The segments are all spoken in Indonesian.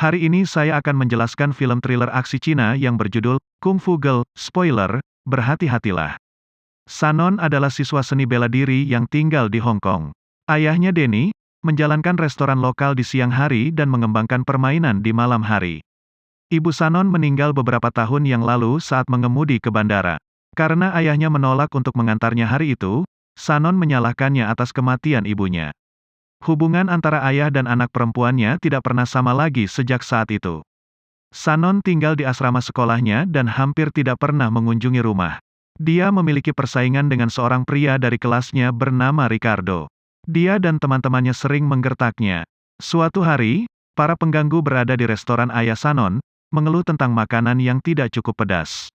Hari ini saya akan menjelaskan film thriller aksi Cina yang berjudul Kung Fu Girl. Spoiler, berhati-hatilah. Sanon adalah siswa seni bela diri yang tinggal di Hong Kong. Ayahnya Denny, menjalankan restoran lokal di siang hari dan mengembangkan permainan di malam hari. Ibu Sanon meninggal beberapa tahun yang lalu saat mengemudi ke bandara. Karena ayahnya menolak untuk mengantarnya hari itu, Sanon menyalahkannya atas kematian ibunya. Hubungan antara ayah dan anak perempuannya tidak pernah sama lagi sejak saat itu. Sanon tinggal di asrama sekolahnya dan hampir tidak pernah mengunjungi rumah. Dia memiliki persaingan dengan seorang pria dari kelasnya bernama Ricardo. Dia dan teman-temannya sering menggertaknya. Suatu hari, para pengganggu berada di restoran ayah Sanon, mengeluh tentang makanan yang tidak cukup pedas.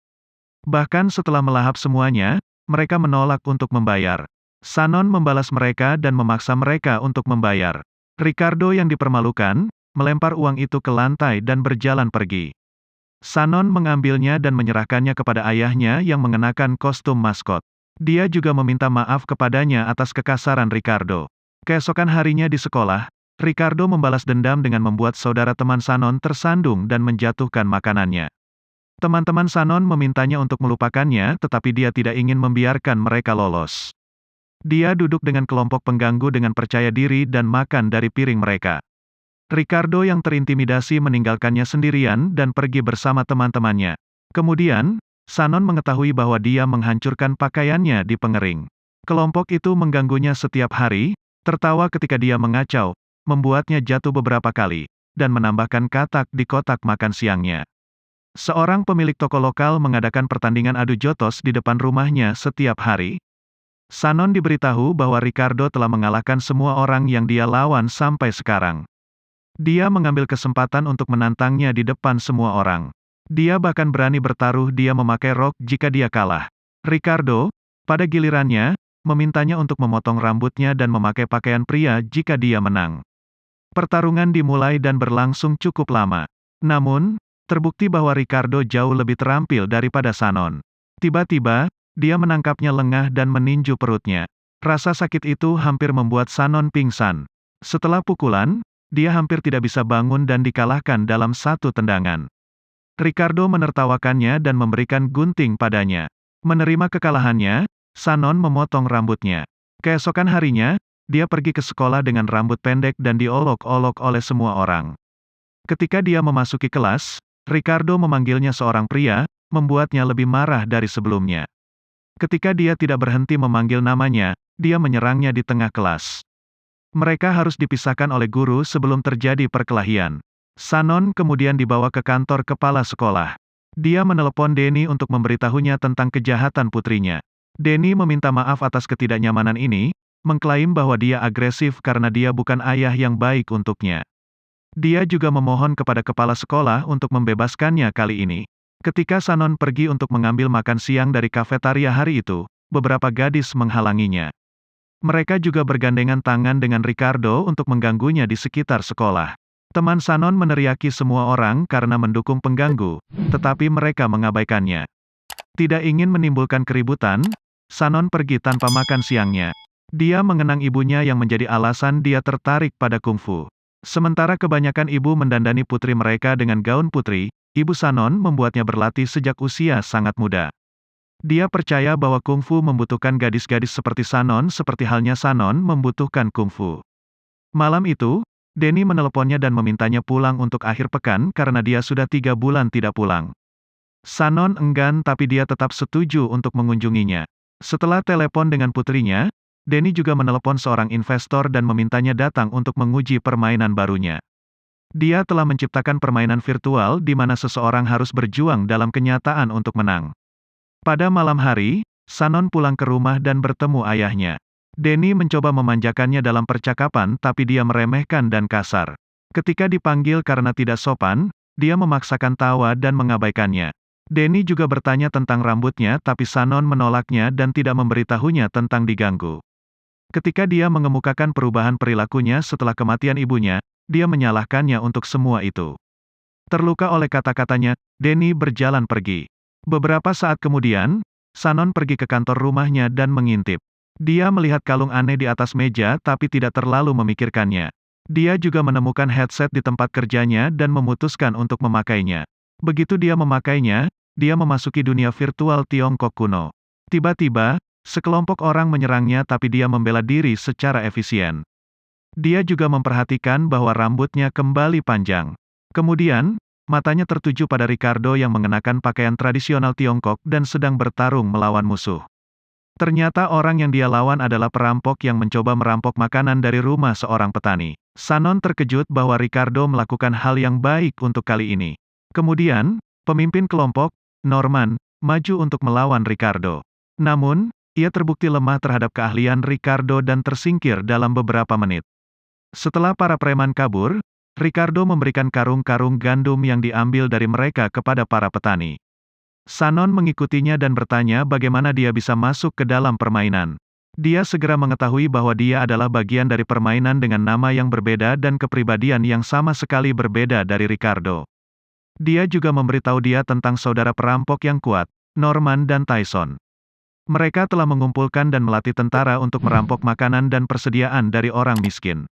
Bahkan setelah melahap semuanya, mereka menolak untuk membayar. Sanon membalas mereka dan memaksa mereka untuk membayar. Ricardo yang dipermalukan, melempar uang itu ke lantai dan berjalan pergi. Sanon mengambilnya dan menyerahkannya kepada ayahnya yang mengenakan kostum maskot. Dia juga meminta maaf kepadanya atas kekasaran Ricardo. Keesokan harinya di sekolah, Ricardo membalas dendam dengan membuat saudara teman Sanon tersandung dan menjatuhkan makanannya. Teman-teman Sanon memintanya untuk melupakannya, tetapi dia tidak ingin membiarkan mereka lolos. Dia duduk dengan kelompok pengganggu dengan percaya diri dan makan dari piring mereka. Ricardo yang terintimidasi meninggalkannya sendirian dan pergi bersama teman-temannya. Kemudian, Sanon mengetahui bahwa dia menghancurkan pakaiannya di pengering. Kelompok itu mengganggunya setiap hari, tertawa ketika dia mengacau, membuatnya jatuh beberapa kali, dan menambahkan katak di kotak makan siangnya. Seorang pemilik toko lokal mengadakan pertandingan adu jotos di depan rumahnya setiap hari. Sanon diberitahu bahwa Ricardo telah mengalahkan semua orang yang dia lawan sampai sekarang. Dia mengambil kesempatan untuk menantangnya di depan semua orang. Dia bahkan berani bertaruh dia memakai rok jika dia kalah. Ricardo, pada gilirannya, memintanya untuk memotong rambutnya dan memakai pakaian pria jika dia menang. Pertarungan dimulai dan berlangsung cukup lama. Namun, terbukti bahwa Ricardo jauh lebih terampil daripada Sanon. Tiba-tiba, dia menangkapnya lengah dan meninju perutnya. Rasa sakit itu hampir membuat Sanon pingsan. Setelah pukulan, dia hampir tidak bisa bangun dan dikalahkan dalam satu tendangan. Ricardo menertawakannya dan memberikan gunting padanya. Menerima kekalahannya, Sanon memotong rambutnya. Keesokan harinya, dia pergi ke sekolah dengan rambut pendek dan diolok-olok oleh semua orang. Ketika dia memasuki kelas, Ricardo memanggilnya seorang pria, membuatnya lebih marah dari sebelumnya. Ketika dia tidak berhenti memanggil namanya, dia menyerangnya di tengah kelas. Mereka harus dipisahkan oleh guru sebelum terjadi perkelahian. Sanon kemudian dibawa ke kantor kepala sekolah. Dia menelepon Denny untuk memberitahunya tentang kejahatan putrinya. Denny meminta maaf atas ketidaknyamanan ini, mengklaim bahwa dia agresif karena dia bukan ayah yang baik untuknya. Dia juga memohon kepada kepala sekolah untuk membebaskannya kali ini. Ketika Sanon pergi untuk mengambil makan siang dari kafetaria hari itu, beberapa gadis menghalanginya. Mereka juga bergandengan tangan dengan Ricardo untuk mengganggunya di sekitar sekolah. Teman Sanon meneriaki semua orang karena mendukung pengganggu, tetapi mereka mengabaikannya. Tidak ingin menimbulkan keributan, Sanon pergi tanpa makan siangnya. Dia mengenang ibunya yang menjadi alasan dia tertarik pada kungfu. Sementara kebanyakan ibu mendandani putri mereka dengan gaun putri, Ibu Sanon membuatnya berlatih sejak usia sangat muda. Dia percaya bahwa kungfu membutuhkan gadis-gadis seperti Sanon seperti halnya Sanon membutuhkan kungfu. Malam itu, Denny meneleponnya dan memintanya pulang untuk akhir pekan karena dia sudah 3 bulan tidak pulang. Sanon enggan tapi dia tetap setuju untuk mengunjunginya. Setelah telepon dengan putrinya, Denny juga menelepon seorang investor dan memintanya datang untuk menguji permainan barunya. Dia telah menciptakan permainan virtual di mana seseorang harus berjuang dalam kenyataan untuk menang. Pada malam hari, Sanon pulang ke rumah dan bertemu ayahnya. Denny mencoba memanjakannya dalam percakapan tapi dia meremehkan dan kasar. Ketika dipanggil karena tidak sopan, dia memaksakan tawa dan mengabaikannya. Denny juga bertanya tentang rambutnya tapi Sanon menolaknya dan tidak memberitahunya tentang diganggu. Ketika dia mengemukakan perubahan perilakunya setelah kematian ibunya, dia menyalahkannya untuk semua itu. Terluka oleh kata-katanya, Denny berjalan pergi. Beberapa saat kemudian, Sanon pergi ke kantor rumahnya dan mengintip. Dia melihat kalung aneh di atas meja tapi tidak terlalu memikirkannya. Dia juga menemukan headset di tempat kerjanya dan memutuskan untuk memakainya. Begitu dia memakainya, dia memasuki dunia virtual Tiongkok kuno. Tiba-tiba, sekelompok orang menyerangnya tapi dia membela diri secara efisien. Dia juga memperhatikan bahwa rambutnya kembali panjang. Kemudian, matanya tertuju pada Ricardo yang mengenakan pakaian tradisional Tiongkok dan sedang bertarung melawan musuh. Ternyata orang yang dia lawan adalah perampok yang mencoba merampok makanan dari rumah seorang petani. Shannon terkejut bahwa Ricardo melakukan hal yang baik untuk kali ini. Kemudian, pemimpin kelompok, Norman, maju untuk melawan Ricardo. Namun, ia terbukti lemah terhadap keahlian Ricardo dan tersingkir dalam beberapa menit. Setelah para preman kabur, Ricardo memberikan karung-karung gandum yang diambil dari mereka kepada para petani. Shannon mengikutinya dan bertanya bagaimana dia bisa masuk ke dalam permainan. Dia segera mengetahui bahwa dia adalah bagian dari permainan dengan nama yang berbeda dan kepribadian yang sama sekali berbeda dari Ricardo. Dia juga memberitahu dia tentang saudara perampok yang kuat, Norman dan Tyson. Mereka telah mengumpulkan dan melatih tentara untuk merampok makanan dan persediaan dari orang miskin.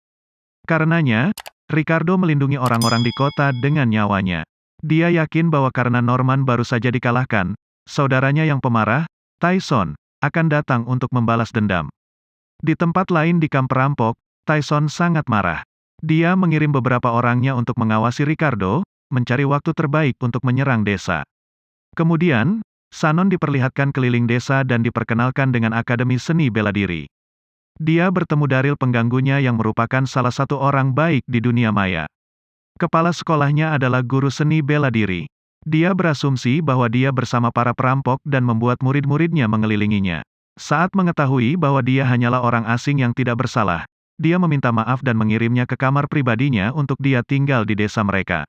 Karenanya, Ricardo melindungi orang-orang di kota dengan nyawanya. Dia yakin bahwa karena Norman baru saja dikalahkan, saudaranya yang pemarah, Tyson, akan datang untuk membalas dendam. Di tempat lain di kamp perampok, Tyson sangat marah. Dia mengirim beberapa orangnya untuk mengawasi Ricardo, mencari waktu terbaik untuk menyerang desa. Kemudian, Shannon diperlihatkan keliling desa dan diperkenalkan dengan Akademi Seni Bela Diri. Dia bertemu Daryl pengganggunya yang merupakan salah satu orang baik di dunia maya. Kepala sekolahnya adalah guru seni bela diri. Dia berasumsi bahwa dia bersama para perampok dan membuat murid-muridnya mengelilinginya. Saat mengetahui bahwa dia hanyalah orang asing yang tidak bersalah, dia meminta maaf dan mengirimnya ke kamar pribadinya untuk dia tinggal di desa mereka.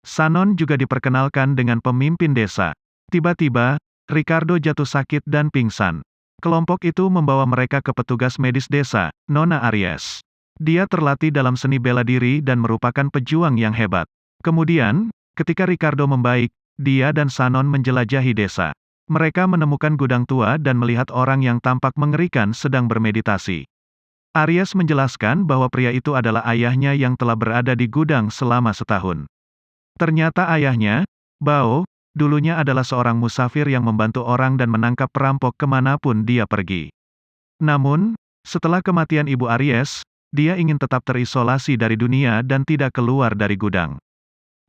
Shannon juga diperkenalkan dengan pemimpin desa. Tiba-tiba, Ricardo jatuh sakit dan pingsan. Kelompok itu membawa mereka ke petugas medis desa, Nona Aries. Dia terlatih dalam seni bela diri dan merupakan pejuang yang hebat. Kemudian, ketika Ricardo membaik, dia dan Shannon menjelajahi desa. Mereka menemukan gudang tua dan melihat orang yang tampak mengerikan sedang bermeditasi. Aries menjelaskan bahwa pria itu adalah ayahnya yang telah berada di gudang selama setahun. Ternyata ayahnya, Bao, dulunya adalah seorang musafir yang membantu orang dan menangkap perampok kemanapun dia pergi. Namun, setelah kematian ibu Aries, dia ingin tetap terisolasi dari dunia dan tidak keluar dari gudang.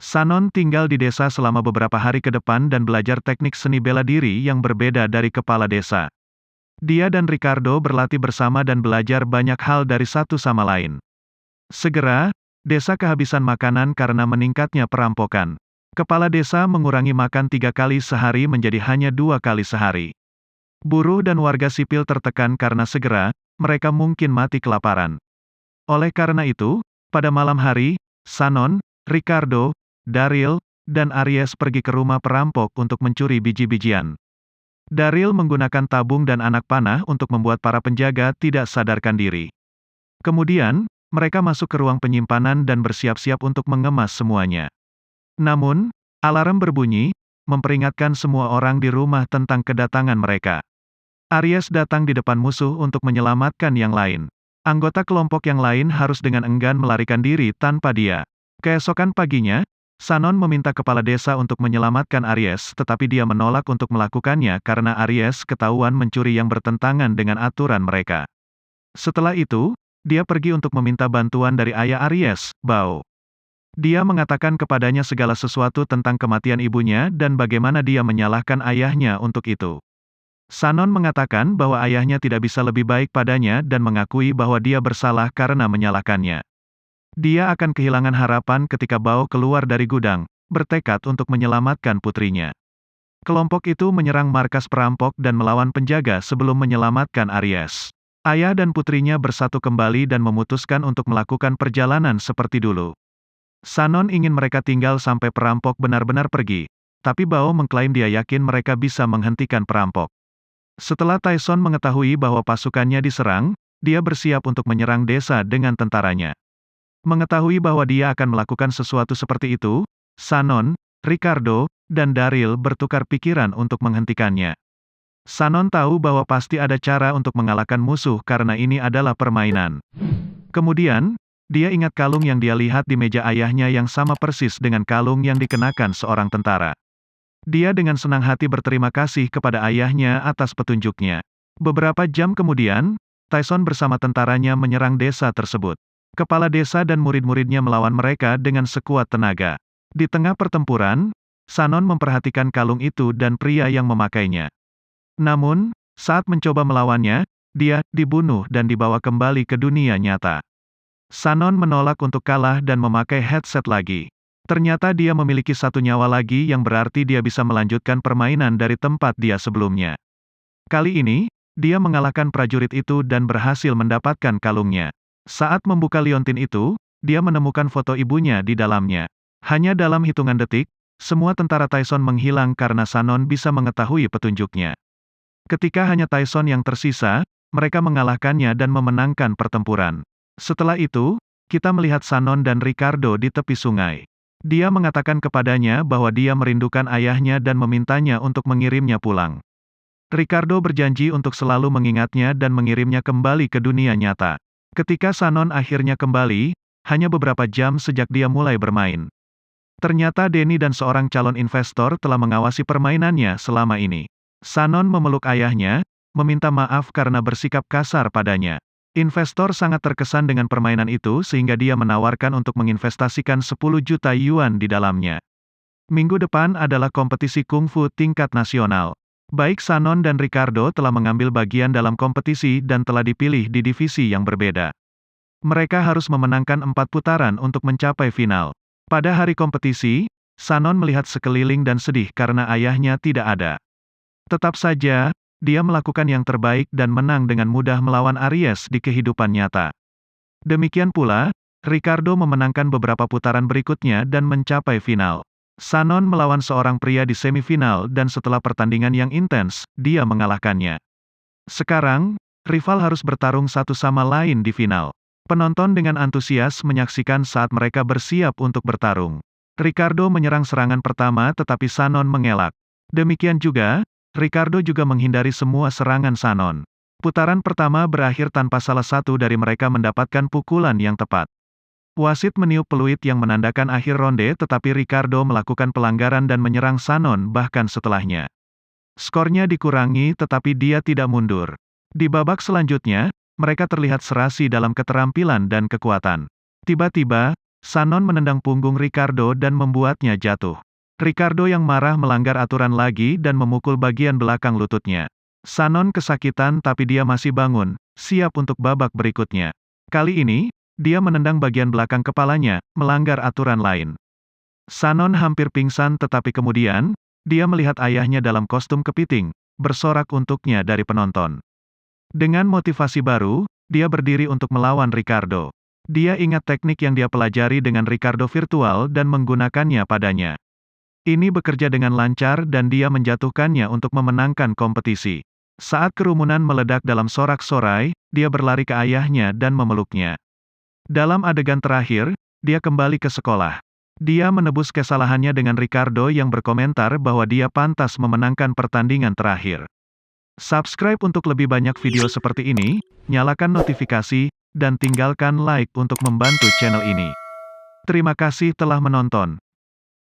Shannon tinggal di desa selama beberapa hari ke depan dan belajar teknik seni bela diri yang berbeda dari kepala desa. Dia dan Ricardo berlatih bersama dan belajar banyak hal dari satu sama lain. Segera, desa kehabisan makanan karena meningkatnya perampokan. Kepala desa mengurangi makan 3 kali sehari menjadi hanya 2 kali sehari. Buruh dan warga sipil tertekan karena segera, mereka mungkin mati kelaparan. Oleh karena itu, pada malam hari, Shannon, Ricardo, Daryl, dan Aries pergi ke rumah perampok untuk mencuri biji-bijian. Daryl menggunakan tabung dan anak panah untuk membuat para penjaga tidak sadarkan diri. Kemudian, mereka masuk ke ruang penyimpanan dan bersiap-siap untuk mengemas semuanya. Namun, alarm berbunyi, memperingatkan semua orang di rumah tentang kedatangan mereka. Aries datang di depan musuh untuk menyelamatkan yang lain. Anggota kelompok yang lain harus dengan enggan melarikan diri tanpa dia. Keesokan paginya, Shannon meminta kepala desa untuk menyelamatkan Aries, tetapi dia menolak untuk melakukannya karena Aries ketahuan mencuri yang bertentangan dengan aturan mereka. Setelah itu, dia pergi untuk meminta bantuan dari ayah Aries, Bao. Dia mengatakan kepadanya segala sesuatu tentang kematian ibunya dan bagaimana dia menyalahkan ayahnya untuk itu. Shannon mengatakan bahwa ayahnya tidak bisa lebih baik padanya dan mengakui bahwa dia bersalah karena menyalahkannya. Dia akan kehilangan harapan ketika Bao keluar dari gudang, bertekad untuk menyelamatkan putrinya. Kelompok itu menyerang markas perampok dan melawan penjaga sebelum menyelamatkan Aries. Ayah dan putrinya bersatu kembali dan memutuskan untuk melakukan perjalanan seperti dulu. Shannon ingin mereka tinggal sampai perampok benar-benar pergi, tapi Bao mengklaim dia yakin mereka bisa menghentikan perampok. Setelah Tyson mengetahui bahwa pasukannya diserang, dia bersiap untuk menyerang desa dengan tentaranya. Mengetahui bahwa dia akan melakukan sesuatu seperti itu, Shannon, Ricardo, dan Daryl bertukar pikiran untuk menghentikannya. Shannon tahu bahwa pasti ada cara untuk mengalahkan musuh karena ini adalah permainan. Kemudian, Dia ingat kalung yang dia lihat di meja ayahnya yang sama persis dengan kalung yang dikenakan seorang tentara. Dia dengan senang hati berterima kasih kepada ayahnya atas petunjuknya. Beberapa jam kemudian, Tyson bersama tentaranya menyerang desa tersebut. Kepala desa dan murid-muridnya melawan mereka dengan sekuat tenaga. Di tengah pertempuran, Sanon memperhatikan kalung itu dan pria yang memakainya. Namun, saat mencoba melawannya, dia dibunuh dan dibawa kembali ke dunia nyata. Sanon menolak untuk kalah dan memakai headset lagi. Ternyata dia memiliki satu nyawa lagi yang berarti dia bisa melanjutkan permainan dari tempat dia sebelumnya. Kali ini, dia mengalahkan prajurit itu dan berhasil mendapatkan kalungnya. Saat membuka liontin itu, dia menemukan foto ibunya di dalamnya. Hanya dalam hitungan detik, semua tentara Tyson menghilang karena Sanon bisa mengetahui petunjuknya. Ketika hanya Tyson yang tersisa, mereka mengalahkannya dan memenangkan pertempuran. Setelah itu, kita melihat Sanon dan Ricardo di tepi sungai. Dia mengatakan kepadanya bahwa dia merindukan ayahnya dan memintanya untuk mengirimnya pulang. Ricardo berjanji untuk selalu mengingatnya dan mengirimnya kembali ke dunia nyata. Ketika Sanon akhirnya kembali, hanya beberapa jam sejak dia mulai bermain. Ternyata Danny dan seorang calon investor telah mengawasi permainannya selama ini. Sanon memeluk ayahnya, meminta maaf karena bersikap kasar padanya. Investor sangat terkesan dengan permainan itu sehingga dia menawarkan untuk menginvestasikan 10 juta yuan di dalamnya. Minggu depan adalah kompetisi kungfu tingkat nasional. Baik Sanon dan Ricardo telah mengambil bagian dalam kompetisi dan telah dipilih di divisi yang berbeda. Mereka harus memenangkan 4 putaran untuk mencapai final. Pada hari kompetisi, Sanon melihat sekeliling dan sedih karena ayahnya tidak ada. Tetap saja, dia melakukan yang terbaik dan menang dengan mudah melawan Aries di kehidupan nyata. Demikian pula, Ricardo memenangkan beberapa putaran berikutnya dan mencapai final. Sanon melawan seorang pria di semifinal dan setelah pertandingan yang intens, dia mengalahkannya. Sekarang, rival harus bertarung satu sama lain di final. Penonton dengan antusias menyaksikan saat mereka bersiap untuk bertarung. Ricardo menyerang serangan pertama tetapi Sanon mengelak. Demikian juga, Ricardo juga menghindari semua serangan Sanon. Putaran pertama berakhir tanpa salah satu dari mereka mendapatkan pukulan yang tepat. Wasit meniup peluit yang menandakan akhir ronde tetapi Ricardo melakukan pelanggaran dan menyerang Sanon bahkan setelahnya. Skornya dikurangi tetapi dia tidak mundur. Di babak selanjutnya, mereka terlihat serasi dalam keterampilan dan kekuatan. Tiba-tiba, Sanon menendang punggung Ricardo dan membuatnya jatuh. Ricardo yang marah melanggar aturan lagi dan memukul bagian belakang lututnya. Sanon kesakitan tapi dia masih bangun, siap untuk babak berikutnya. Kali ini, dia menendang bagian belakang kepalanya, melanggar aturan lain. Sanon hampir pingsan tetapi kemudian, dia melihat ayahnya dalam kostum kepiting, bersorak untuknya dari penonton. Dengan motivasi baru, dia berdiri untuk melawan Ricardo. Dia ingat teknik yang dia pelajari dengan Ricardo virtual dan menggunakannya padanya. Ini bekerja dengan lancar dan dia menjatuhkannya untuk memenangkan kompetisi. Saat kerumunan meledak dalam sorak-sorai, dia berlari ke ayahnya dan memeluknya. Dalam adegan terakhir, dia kembali ke sekolah. Dia menebus kesalahannya dengan Ricardo yang berkomentar bahwa dia pantas memenangkan pertandingan terakhir. Subscribe untuk lebih banyak video seperti ini, nyalakan notifikasi, dan tinggalkan like untuk membantu channel ini. Terima kasih telah menonton.